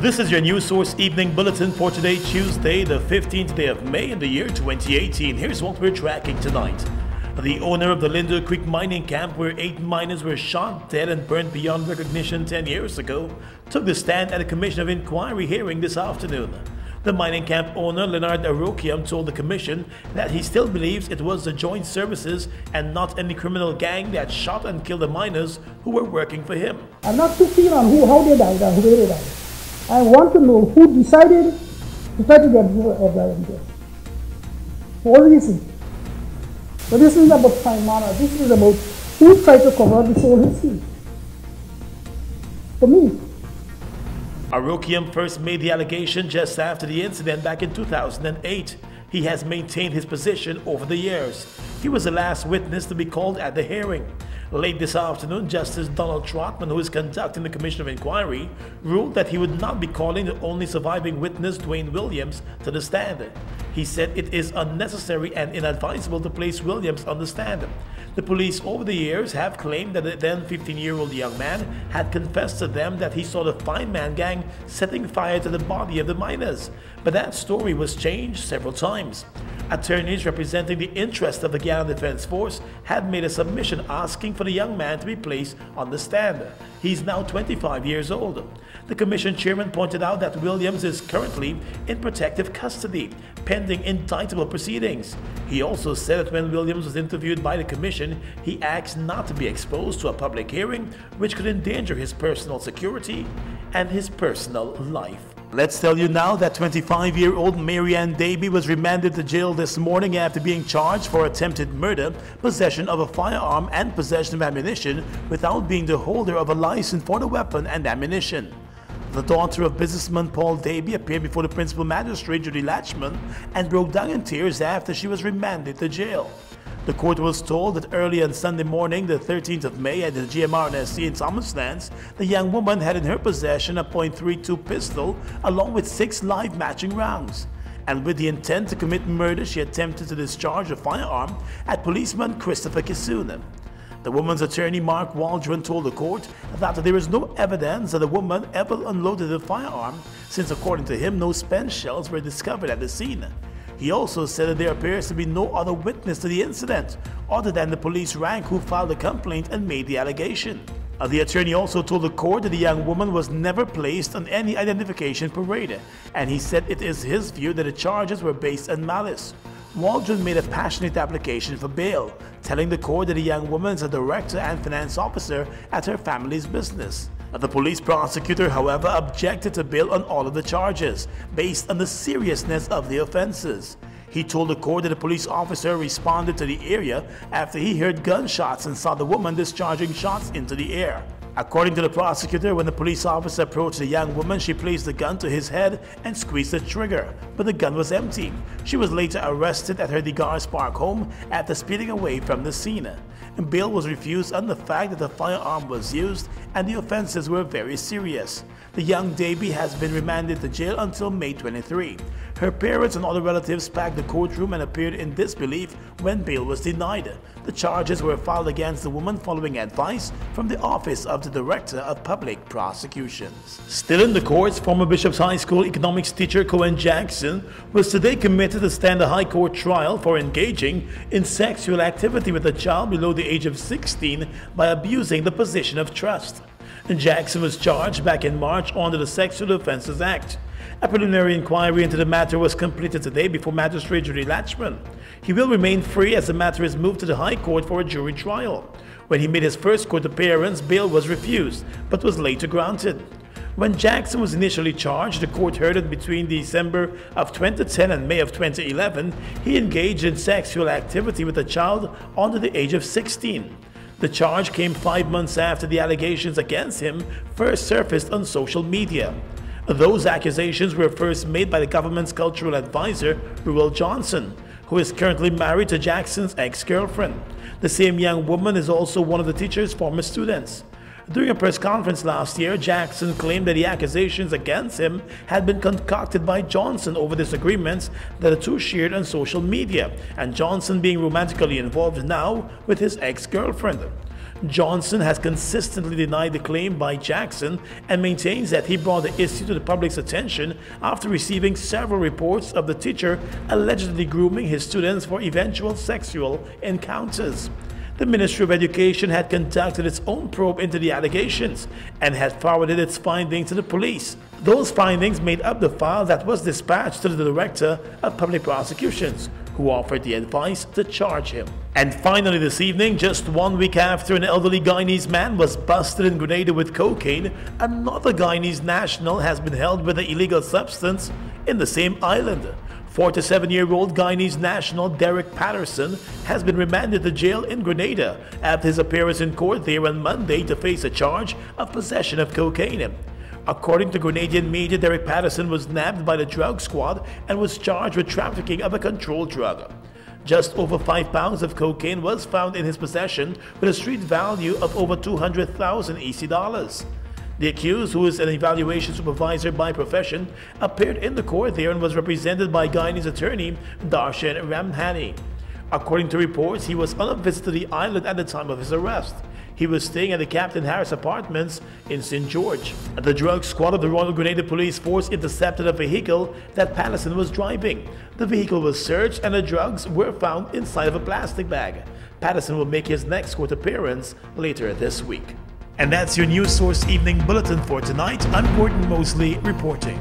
This is your News Source Evening Bulletin for today, Tuesday, the 15th day of May in the year 2018. Here's what we're tracking tonight. The owner of the Lindo Creek mining camp, where 8 miners were shot dead and burned beyond recognition 10 years ago, took the stand at a Commission of Inquiry hearing this afternoon. The mining camp owner, Leonard Arokiam, told the commission that he still believes it was the joint services and not any criminal gang that shot and killed the miners who were working for him. I'm not too keen on how they died or who they died. I want to know who decided to try to get rid of them. For what reason? But this isn't about fine manner. This is about who tried to cover this whole history. For me. Arokiam first made the allegation just after the incident back in 2008. He has maintained his position over the years. He was the last witness to be called at the hearing. Late this afternoon, Justice Donald Trotman, who is conducting the Commission of Inquiry, ruled that he would not be calling the only surviving witness, Dwayne Williams, to the stand. He said it is unnecessary and inadvisable to place Williams on the stand. The police over the years have claimed that the then 15-year-old young man had confessed to them that he saw the Fine Man gang setting fire to the body of the miners, but that story was changed several times. Attorneys representing the interest of the Guyana Defense Force had made a submission asking for the young man to be placed on the stand. He's now 25 years old. The commission chairman pointed out that Williams is currently in protective custody, pending indictable proceedings. He also said that when Williams was interviewed by the commission, he asked not to be exposed to a public hearing, which could endanger his personal security and his personal life. Let's tell you now that 25-year-old Maryann Daby was remanded to jail this morning after being charged for attempted murder, possession of a firearm, and possession of ammunition without being the holder of a license for the weapon and ammunition. The daughter of businessman Paul Daby appeared before the principal magistrate, Judy Latchman, and broke down in tears after she was remanded to jail. The court was told that early on Sunday morning, the 13th of May, at the GMRNSC in Thomaslands, the young woman had in her possession a .32 pistol along with 6 live matching rounds. And with the intent to commit murder, she attempted to discharge a firearm at policeman Christopher Kissoon. The woman's attorney, Mark Waldron, told the court that there is no evidence that the woman ever unloaded the firearm, since according to him, no spent shells were discovered at the scene. He also said that there appears to be no other witness to the incident, other than the police rank who filed the complaint and made the allegation. The attorney also told the court that the young woman was never placed on any identification parade, and he said it is his view that the charges were based on malice. Waldron made a passionate application for bail, telling the court that the young woman is a director and finance officer at her family's business. The police prosecutor, however, objected to bail on all of the charges, based on the seriousness of the offenses. He told the court that a police officer responded to the area after he heard gunshots and saw the woman discharging shots into the air. According to the prosecutor, when the police officer approached the young woman, she placed the gun to his head and squeezed the trigger, but the gun was empty. She was later arrested at her Degar's Park home after speeding away from the scene. And bail was refused on the fact that the firearm was used and the offenses were very serious. The young Daby has been remanded to jail until May 23. Her parents and other relatives packed the courtroom and appeared in disbelief when bail was denied. The charges were filed against the woman following advice from the Office of the Director of Public Prosecutions. Still in the courts, former Bishop's High School economics teacher Cohen Jackson was today committed to stand a high court trial for engaging in sexual activity with a child below the age of 16 by abusing the position of trust. Jackson was charged back in March under the Sexual Offences Act. A preliminary inquiry into the matter was completed today before Magistrate Judy Latchman. He will remain free as the matter is moved to the High Court for a jury trial. When he made his first court appearance, bail was refused, but was later granted. When Jackson was initially charged, the court heard that between December of 2010 and May of 2011, he engaged in sexual activity with a child under the age of 16. The charge came 5 months after the allegations against him first surfaced on social media. Those accusations were first made by the government's cultural advisor, Ruel Johnson, who is currently married to Jackson's ex-girlfriend. The same young woman is also one of the teacher's former students. During a press conference last year, Jackson claimed that the accusations against him had been concocted by Johnson over disagreements that the two shared on social media, and Johnson being romantically involved now with his ex-girlfriend. Johnson has consistently denied the claim by Jackson and maintains that he brought the issue to the public's attention after receiving several reports of the teacher allegedly grooming his students for eventual sexual encounters. The Ministry of Education had conducted its own probe into the allegations and had forwarded its findings to the police. Those findings made up the file that was dispatched to the Director of Public Prosecutions, who offered the advice to charge him. And finally this evening, just 1 week after an elderly Guyanese man was busted in Grenada with cocaine, another Guyanese national has been held with the illegal substance in the same island. 47-year-old Guyanese national Derek Patterson has been remanded to jail in Grenada after his appearance in court there on Monday to face a charge of possession of cocaine. According to Grenadian media, Derek Patterson was nabbed by the drug squad and was charged with trafficking of a controlled drug. Just over 5 pounds of cocaine was found in his possession with a street value of over 200,000 EC dollars. The accused, who is an evaluation supervisor by profession, appeared in the court there and was represented by Guyanese attorney Darshan Ramhani. According to reports, he was on a visit to the island at the time of his arrest. He was staying at the Captain Harris Apartments in St. George. The drug squad of the Royal Grenada Police Force intercepted a vehicle that Patterson was driving. The vehicle was searched and the drugs were found inside of a plastic bag. Patterson will make his next court appearance later this week. And that's your News Source Evening Bulletin for tonight. I'm Gordon Mosley reporting.